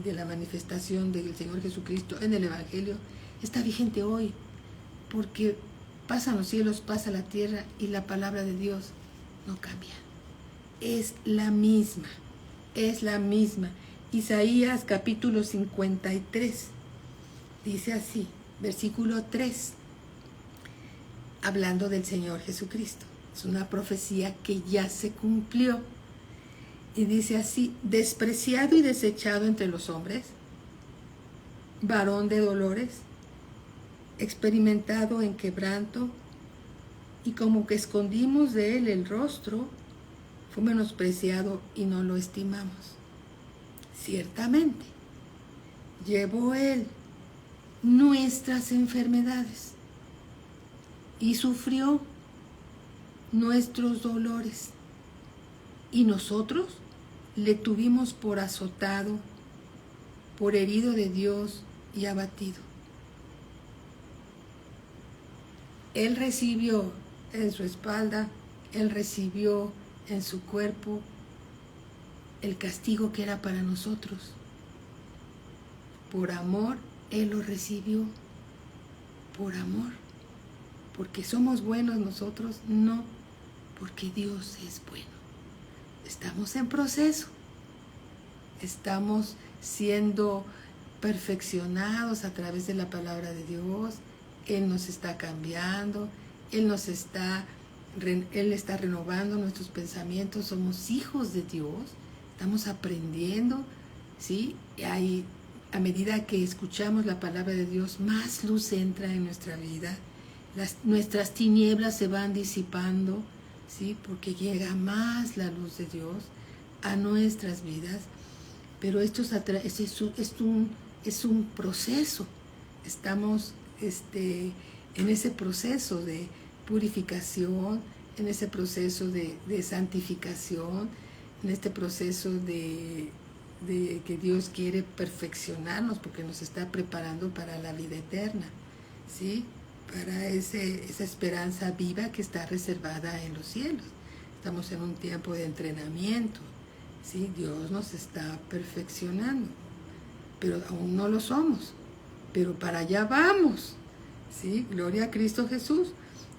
la manifestación del Señor Jesucristo en el Evangelio, está vigente hoy, porque pasan los cielos, pasa la tierra, y la palabra de Dios no cambia. Es la misma, es la misma. Isaías capítulo 53, dice así, versículo 3, hablando del Señor Jesucristo. Es una profecía que ya se cumplió. Y dice así, despreciado y desechado entre los hombres, varón de dolores, experimentado en quebranto, y como que escondimos de él el rostro, fue menospreciado y no lo estimamos. Ciertamente, llevó él nuestras enfermedades y sufrió nuestros dolores, y nosotros le tuvimos por azotado, por herido de Dios y abatido. Él recibió en su espalda, Él recibió en su cuerpo el castigo que era para nosotros. Por amor, Él lo recibió. Por amor. Porque somos buenos nosotros, no, porque Dios es bueno. Estamos en proceso. Estamos siendo perfeccionados a través de la palabra de Dios. Él nos está cambiando, Él está renovando nuestros pensamientos. Somos hijos de Dios, estamos aprendiendo ¿sí? A medida que escuchamos la palabra de Dios, más luz entra en nuestra vida. Nuestras tinieblas se van disipando, ¿sí? Porque llega más la luz de Dios a nuestras vidas. Pero esto es un proceso. Estamos en ese proceso de purificación, en ese proceso de santificación, en este proceso de que Dios quiere perfeccionarnos porque nos está preparando para la vida eterna, ¿sí? Para esa esperanza viva que está reservada en los cielos. Estamos en un tiempo de entrenamiento, ¿sí? Dios nos está perfeccionando, pero aún no lo somos, pero para allá vamos, ¿sí? Gloria a Cristo Jesús.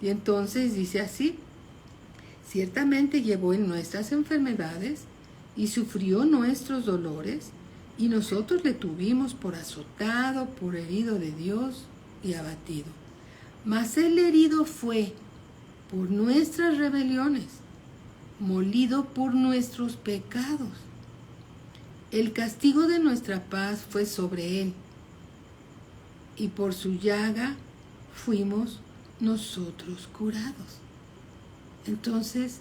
Y entonces dice así: ciertamente llevó en nuestras enfermedades y sufrió nuestros dolores, y nosotros le tuvimos por azotado, por herido de Dios y abatido. Mas el herido fue por nuestras rebeliones, molido por nuestros pecados. El castigo de nuestra paz fue sobre él, y por su llaga fuimos nosotros curados. Entonces,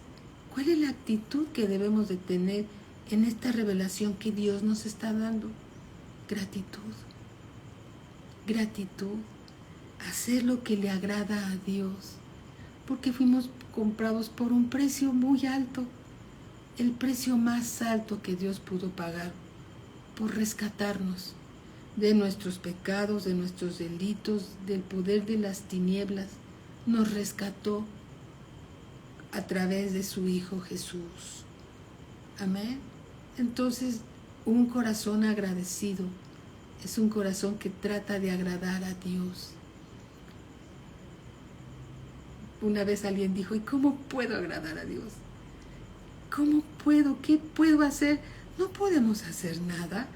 ¿cuál es la actitud que debemos de tener en esta revelación que Dios nos está dando? Gratitud. Gratitud. Hacer lo que le agrada a Dios. Porque fuimos comprados por un precio muy alto. El precio más alto que Dios pudo pagar por rescatarnos de nuestros pecados, de nuestros delitos, del poder de las tinieblas. Nos rescató a través de su Hijo Jesús. Amén. Entonces, un corazón agradecido es un corazón que trata de agradar a Dios. Una vez alguien dijo: ¿y cómo puedo agradar a Dios? ¿Cómo puedo? ¿Qué puedo hacer? No podemos hacer nada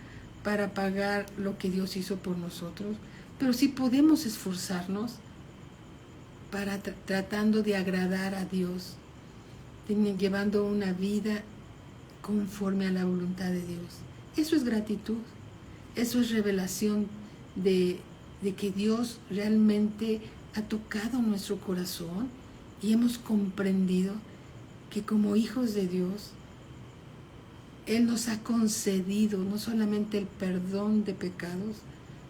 para pagar lo que Dios hizo por nosotros, pero sí podemos esforzarnos para tratando de agradar a Dios, llevando una vida conforme a la voluntad de Dios. Eso es gratitud, eso es revelación de que Dios realmente ha tocado nuestro corazón y hemos comprendido que como hijos de Dios, Él nos ha concedido no solamente el perdón de pecados,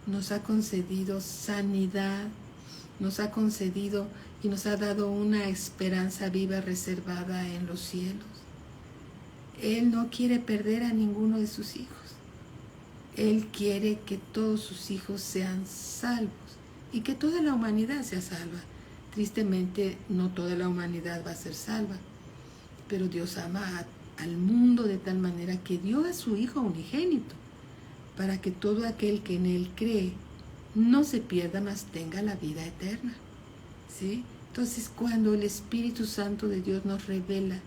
nos ha concedido sanidad, nos ha concedido y nos ha dado una esperanza viva reservada en los cielos. Él no quiere perder a ninguno de sus hijos. Él quiere que todos sus hijos sean salvos y que toda la humanidad sea salva. Tristemente, no toda la humanidad va a ser salva, pero Dios ama al mundo de tal manera que dio a su Hijo unigénito para que todo aquel que en Él cree no se pierda, mas tenga la vida eterna. ¿Sí? Entonces, cuando el Espíritu Santo de Dios nos revela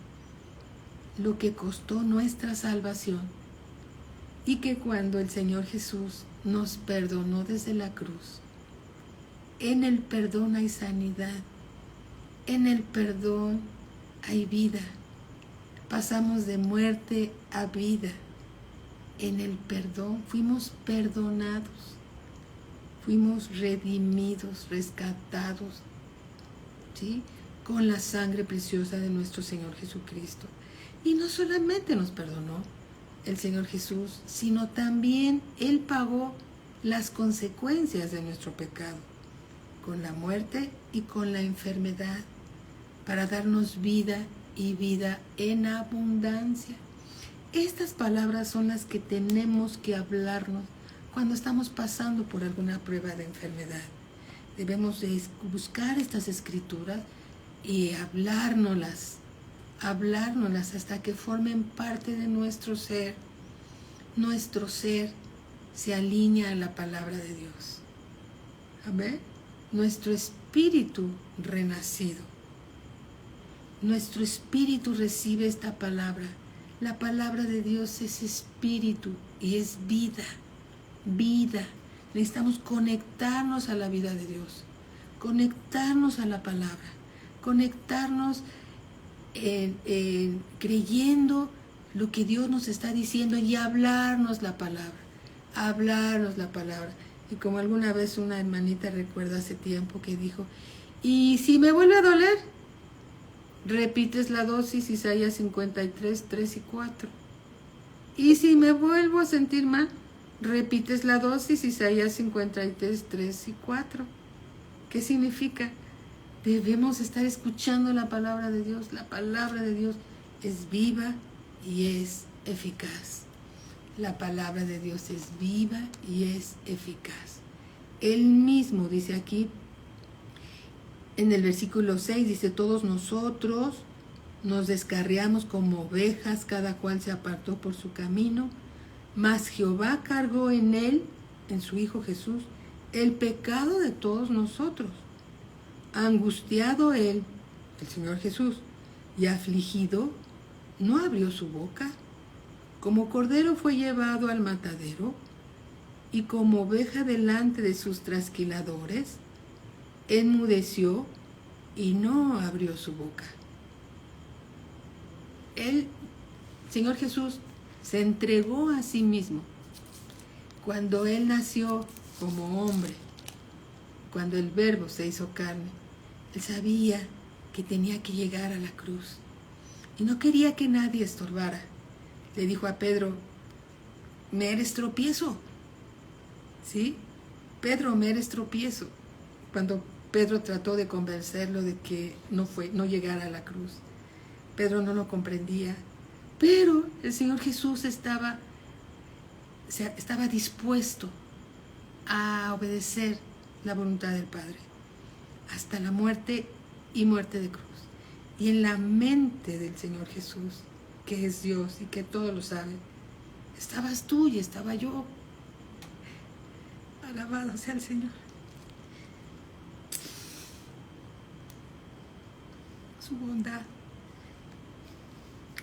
lo que costó nuestra salvación, y que cuando el Señor Jesús nos perdonó desde la cruz, en el perdón hay sanidad, en el perdón hay vida. Pasamos de muerte a vida. En el perdón fuimos perdonados, fuimos redimidos, rescatados, ¿sí? Con la sangre preciosa de nuestro Señor Jesucristo. Y no solamente nos perdonó el Señor Jesús, sino también Él pagó las consecuencias de nuestro pecado, con la muerte y con la enfermedad, para darnos vida y vida en abundancia. Estas palabras son las que tenemos que hablarnos cuando estamos pasando por alguna prueba de enfermedad. Debemos de buscar estas escrituras y hablárnoslas hasta que formen parte de nuestro ser. Nuestro ser se alinea a la palabra de Dios. Amén. Nuestro espíritu renacido. Nuestro espíritu recibe esta palabra. La palabra de Dios es espíritu y es vida. Vida. Necesitamos conectarnos a la vida de Dios. Conectarnos a la palabra. Conectarnos creyendo lo que Dios nos está diciendo y hablarnos la palabra, hablarnos la palabra. Y como alguna vez una hermanita recuerda hace tiempo que dijo, y si me vuelve a doler, repites la dosis Isaías 53, 3 y 4. Y si me vuelvo a sentir mal, repites la dosis Isaías 53, 3 y 4. ¿Qué significa? Debemos estar escuchando la palabra de Dios. La palabra de Dios es viva y es eficaz. La palabra de Dios es viva y es eficaz. Él mismo dice aquí, en el versículo 6, dice, todos nosotros nos descarriamos como ovejas, cada cual se apartó por su camino, mas Jehová cargó en él, en su Hijo Jesús, el pecado de todos nosotros. Angustiado él, el Señor Jesús, y afligido, no abrió su boca. Como cordero fue llevado al matadero, y como oveja delante de sus trasquiladores, enmudeció y no abrió su boca. El Señor Jesús se entregó a sí mismo. Cuando Él nació como hombre, cuando el Verbo se hizo carne, Él sabía que tenía que llegar a la cruz y no quería que nadie estorbara. Le dijo a Pedro, me eres tropiezo. ¿Sí? Pedro, me eres tropiezo. Cuando Pedro trató de convencerlo de que no llegara a la cruz. Pedro no lo comprendía, pero el Señor Jesús estaba dispuesto a obedecer la voluntad del Padre hasta la muerte y muerte de cruz. Y en la mente del Señor Jesús, que es Dios y que todo lo sabe, estabas tú y estaba yo. Alabado sea el Señor. Su bondad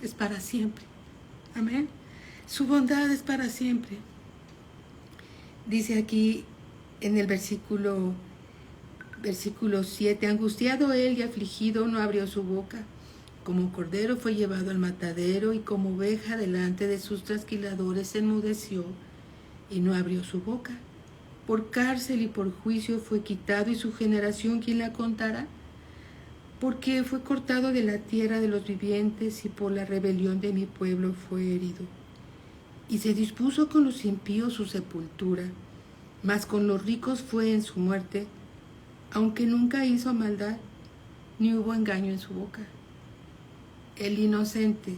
es para siempre. Amén. Su bondad es para siempre. Dice aquí en el versículo 7, angustiado él y afligido no abrió su boca. Como cordero fue llevado al matadero y como oveja delante de sus trasquiladores enmudeció y no abrió su boca. Por cárcel y por juicio fue quitado, y su generación, ¿quién la contará? Porque fue cortado de la tierra de los vivientes, y por la rebelión de mi pueblo fue herido. Y se dispuso con los impíos su sepultura, mas con los ricos fue en su muerte, aunque nunca hizo maldad, ni hubo engaño en su boca. El inocente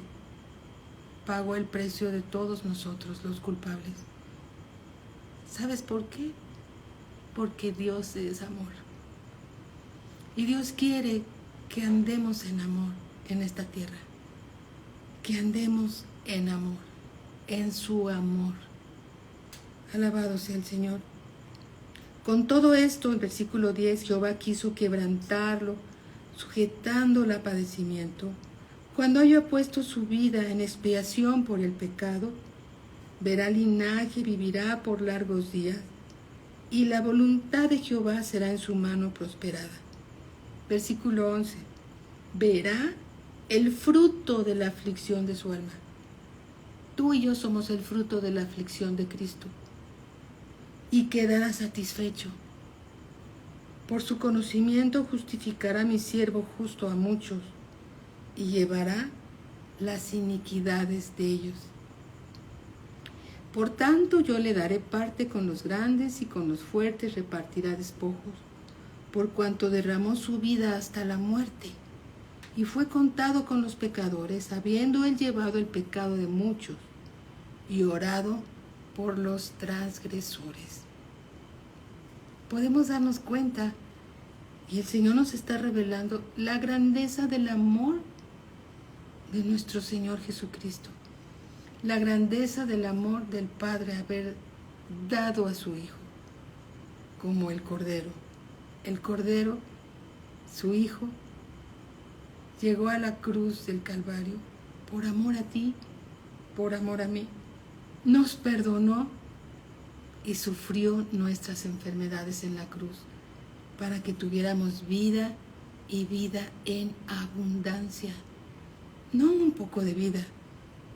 pagó el precio de todos nosotros, los culpables. ¿Sabes por qué? Porque Dios es amor. Y Dios quiere que andemos en amor en esta tierra. Que andemos en amor, en su amor. Alabado sea el Señor. Con todo esto, el versículo 10, Jehová quiso quebrantarlo, sujetándolo a padecimiento. Cuando haya puesto su vida en expiación por el pecado, verá linaje, vivirá por largos días, y la voluntad de Jehová será en su mano prosperada. Versículo 11. Verá el fruto de la aflicción de su alma. Tú y yo somos el fruto de la aflicción de Cristo. Y quedará satisfecho. Por su conocimiento justificará mi siervo justo a muchos, y llevará las iniquidades de ellos. Por tanto, yo le daré parte con los grandes, y con los fuertes repartirá despojos, por cuanto derramó su vida hasta la muerte, y fue contado con los pecadores, habiendo él llevado el pecado de muchos, y orado por los transgresores. Podemos darnos cuenta, y el Señor nos está revelando la grandeza del amor de nuestro Señor Jesucristo. La grandeza del amor del Padre haber dado a su Hijo como el Cordero. El Cordero, su Hijo, llegó a la cruz del Calvario por amor a ti, por amor a mí. Nos perdonó y sufrió nuestras enfermedades en la cruz para que tuviéramos vida y vida en abundancia. No un poco de vida,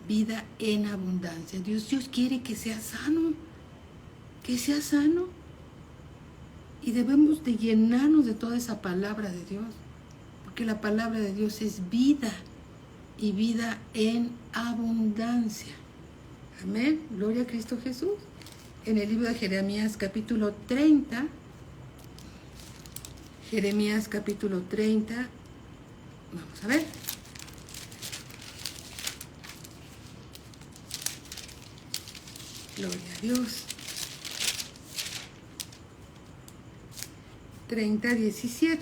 vida en abundancia. Dios quiere que seas sano, que seas sano. Y debemos de llenarnos de toda esa palabra de Dios, porque la palabra de Dios es vida y vida en abundancia. Amén. Gloria a Cristo Jesús. En el libro de Jeremías capítulo 30, Jeremías capítulo 30, vamos a ver. Gloria a Dios. 30:17.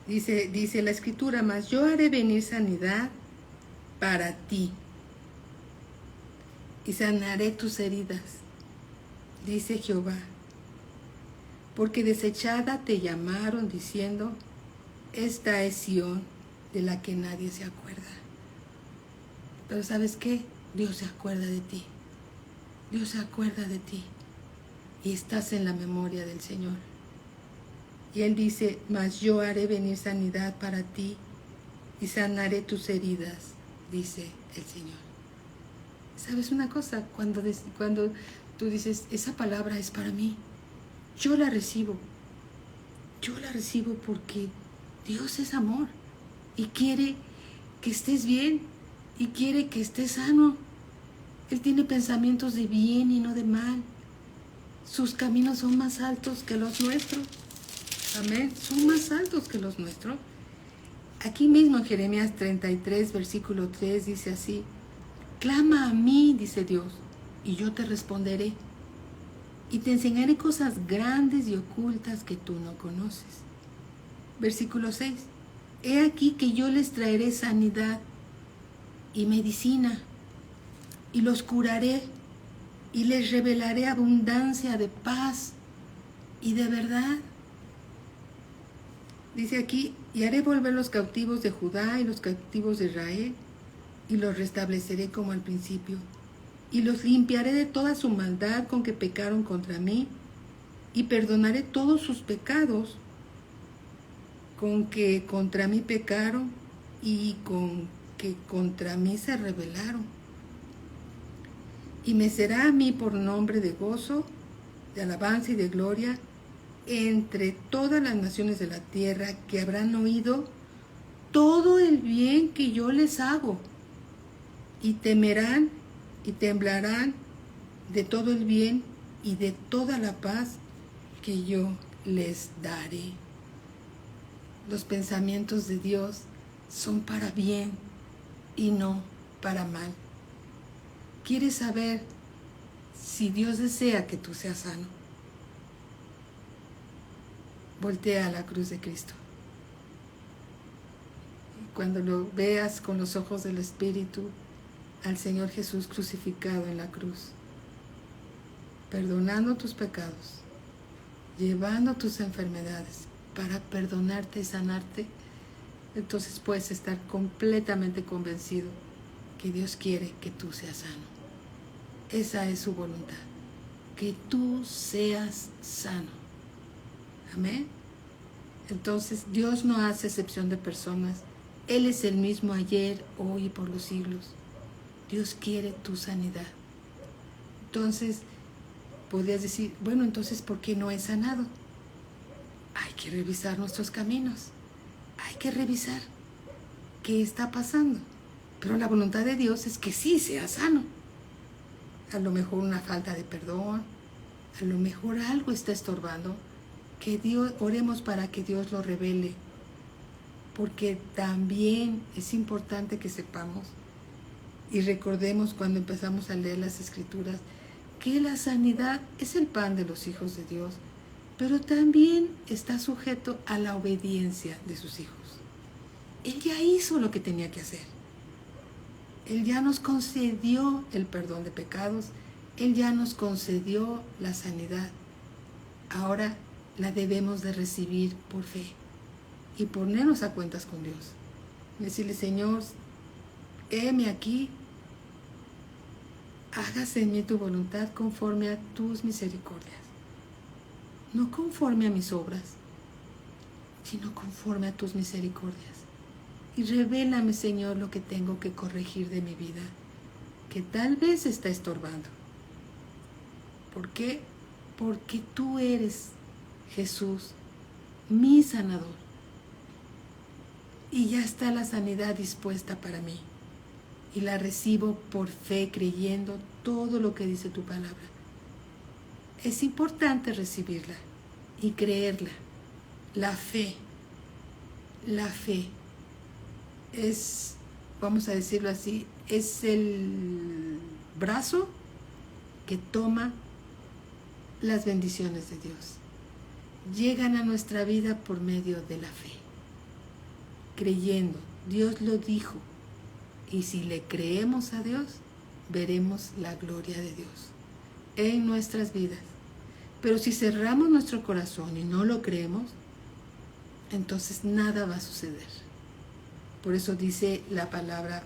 Dice la escritura, mas yo haré venir sanidad para ti y sanaré tus heridas, dice Jehová, porque desechada te llamaron diciendo, esta es Sión de la que nadie se acuerda. Pero ¿sabes qué? Dios se acuerda de ti. Dios se acuerda de ti y estás en la memoria del Señor. Y Él dice, mas yo haré venir sanidad para ti y sanaré tus heridas, dice el Señor. ¿Sabes una cosa? Cuando tú dices, esa palabra es para mí, yo la recibo. Yo la recibo porque Dios es amor y quiere que estés bien y quiere que estés sano. Él tiene pensamientos de bien y no de mal. Sus caminos son más altos que los nuestros. Amén. Son más altos que los nuestros. Aquí mismo en Jeremías 33, versículo 3, dice así, clama a mí, dice Dios, y yo te responderé, y te enseñaré cosas grandes y ocultas que tú no conoces. Versículo 6, he aquí que yo les traeré sanidad y medicina, y los curaré, y les revelaré abundancia de paz y de verdad. Dice aquí, y haré volver los cautivos de Judá y los cautivos de Israel, y los restableceré como al principio, y los limpiaré de toda su maldad con que pecaron contra mí, y perdonaré todos sus pecados con que contra mí pecaron y con que contra mí se rebelaron. Y me será a mí por nombre de gozo, de alabanza y de gloria, entre todas las naciones de la tierra, que habrán oído todo el bien que yo les hago, y temerán y temblarán de todo el bien y de toda la paz que yo les daré. Los pensamientos de Dios son para bien y no para mal. ¿Quieres saber si Dios desea que tú seas sano? Voltea a la cruz de Cristo. Cuando lo veas con los ojos del Espíritu, al Señor Jesús crucificado en la cruz, perdonando tus pecados, llevando tus enfermedades para perdonarte y sanarte, entonces puedes estar completamente convencido que Dios quiere que tú seas sano. Esa es su voluntad, que tú seas sano. Amén. Entonces Dios no hace excepción de personas. Él es el mismo ayer, hoy y por los siglos. Dios quiere tu sanidad. Entonces podrías decir, bueno, entonces ¿por qué no he sanado? Hay que revisar nuestros caminos. Hay que revisar qué está pasando. Pero la voluntad de Dios es que sí seas sano. A lo mejor una falta de perdón, a lo mejor algo está estorbando. Que Dios, oremos para que Dios lo revele, porque también es importante que sepamos y recordemos cuando empezamos a leer las Escrituras que la sanidad es el pan de los hijos de Dios, pero también está sujeto a la obediencia de sus hijos. Él ya hizo lo que tenía que hacer. Él ya nos concedió el perdón de pecados, Él ya nos concedió la sanidad. Ahora la debemos de recibir por fe y ponernos a cuentas con Dios. Decirle, Señor, heme aquí, hágase en mí tu voluntad conforme a tus misericordias, no conforme a mis obras, sino conforme a tus misericordias. Y revélame, Señor, lo que tengo que corregir de mi vida, que tal vez está estorbando. ¿Por qué? Porque tú eres, Jesús, mi sanador. Y ya está la sanidad dispuesta para mí. Y la recibo por fe, creyendo todo lo que dice tu palabra. Es importante recibirla y creerla. La fe es, vamos a decirlo así, es el brazo que toma las bendiciones de Dios. Llegan a nuestra vida por medio de la fe, creyendo. Dios lo dijo, y si le creemos a Dios, veremos la gloria de Dios en nuestras vidas. Pero si cerramos nuestro corazón y no lo creemos, entonces nada va a suceder. Por eso dice la palabra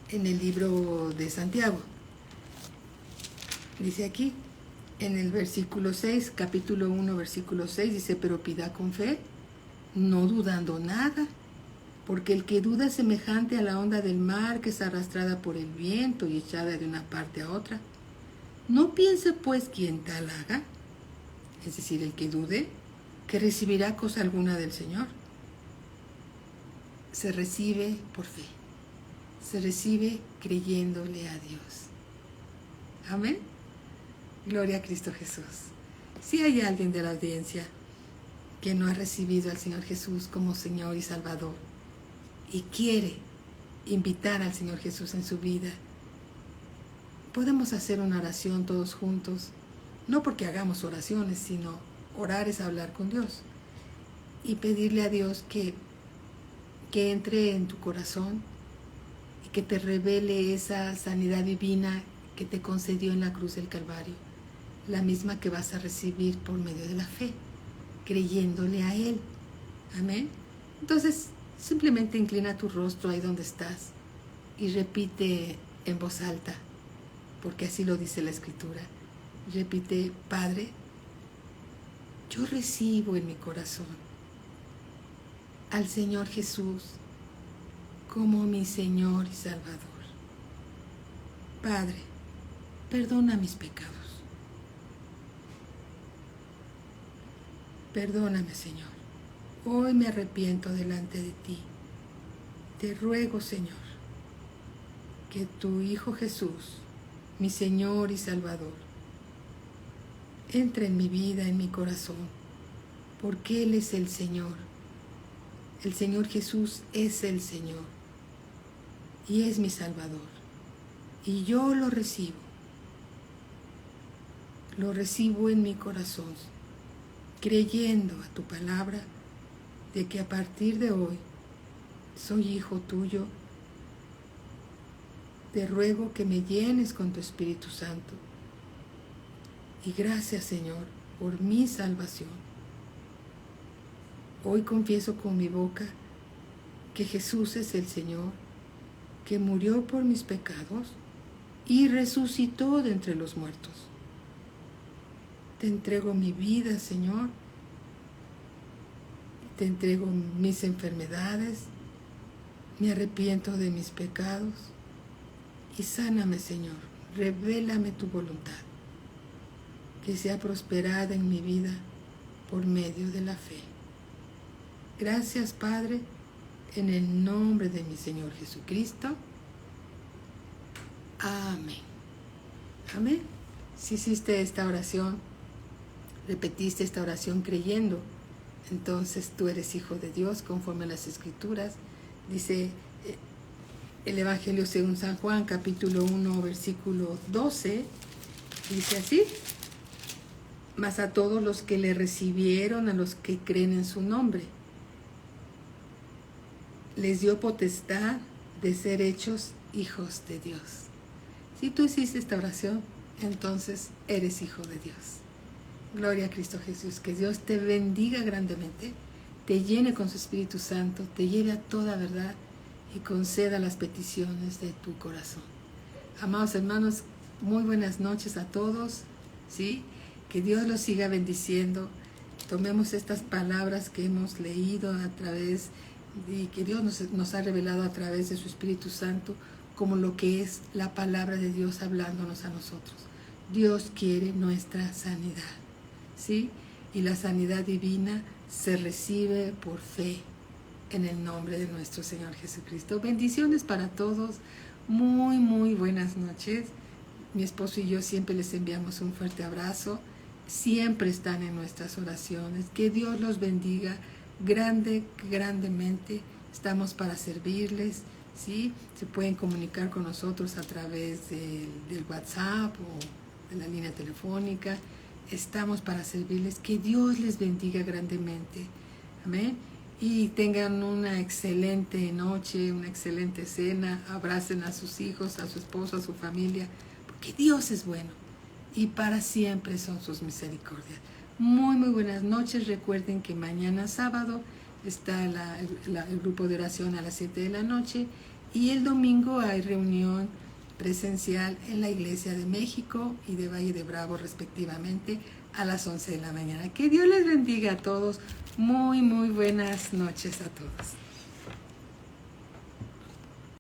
en el libro de Santiago. Dice aquí, en el versículo 6, capítulo 1, versículo 6, dice, pero pida con fe, no dudando nada, porque el que duda es semejante a la onda del mar que es arrastrada por el viento y echada de una parte a otra. No piense pues quien tal haga, es decir, el que dude, que recibirá cosa alguna del Señor. Se recibe por fe, se recibe creyéndole a Dios. Amén. Gloria a Cristo Jesús. Si hay alguien de la audiencia que no ha recibido al Señor Jesús como Señor y Salvador y quiere invitar al Señor Jesús en su vida, podemos hacer una oración todos juntos, no porque hagamos oraciones, sino orar es hablar con Dios y pedirle a Dios que entre en tu corazón y que te revele esa sanidad divina que te concedió en la cruz del Calvario, la misma que vas a recibir por medio de la fe, creyéndole a Él. Amén. Entonces, simplemente inclina tu rostro ahí donde estás y repite en voz alta, porque así lo dice la Escritura. Repite, Padre, yo recibo en mi corazón al Señor Jesús como mi Señor y Salvador. Padre, perdona mis pecados. Perdóname, Señor. Hoy me arrepiento delante de ti. Te ruego, Señor, que tu Hijo Jesús, mi Señor y Salvador, entre en mi vida, en mi corazón, porque Él es el Señor. El Señor Jesús es el Señor y es mi Salvador. Y yo lo recibo en mi corazón, creyendo a tu palabra de que a partir de hoy soy hijo tuyo. Te ruego que me llenes con tu Espíritu Santo. Y gracias, Señor, por mi salvación. Hoy confieso con mi boca que Jesús es el Señor, que murió por mis pecados y resucitó de entre los muertos. Te entrego mi vida, Señor. Te entrego mis enfermedades. Me arrepiento de mis pecados. Y sáname, Señor. Revélame tu voluntad, que sea prosperada en mi vida por medio de la fe. Gracias, Padre, en el nombre de mi Señor Jesucristo. Amén. Amén. Si hiciste esta oración, repetiste esta oración creyendo, entonces tú eres hijo de Dios conforme a las Escrituras. Dice el Evangelio según San Juan, capítulo 1, versículo 12, dice así: mas a todos los que le recibieron, a los que creen en su nombre, les dio potestad de ser hechos hijos de Dios. Si tú hiciste esta oración, entonces eres hijo de Dios. Gloria a Cristo Jesús. Que Dios te bendiga grandemente, te llene con su Espíritu Santo, te lleve a toda verdad y conceda las peticiones de tu corazón. Amados hermanos, muy buenas noches a todos, ¿sí? Que Dios los siga bendiciendo. tomemos estas palabras que hemos leído a través y que Dios nos ha revelado a través de su Espíritu Santo como lo que es la palabra de Dios hablándonos a nosotros. Dios quiere nuestra sanidad, ¿sí? Y la sanidad divina se recibe por fe en el nombre de nuestro Señor Jesucristo. Bendiciones para todos. Muy, muy buenas noches. Mi esposo y yo siempre les enviamos un fuerte abrazo. Siempre están en nuestras oraciones. Que Dios los bendiga grandemente. Estamos para servirles, ¿sí? Se pueden comunicar con nosotros a través del WhatsApp o de la línea telefónica. Estamos para servirles. Que Dios les bendiga grandemente. Amén. Y tengan una excelente noche, una excelente cena. Abracen a sus hijos, a su esposo, a su familia. Porque Dios es bueno. Y para siempre son sus misericordias. Muy, muy buenas noches. Recuerden que mañana sábado está el grupo de oración a las 7 de la noche. Y el domingo hay reunión presencial en la Iglesia de México y de Valle de Bravo respectivamente a las 11 de la mañana. Que Dios les bendiga a todos. Muy, muy buenas noches a todos.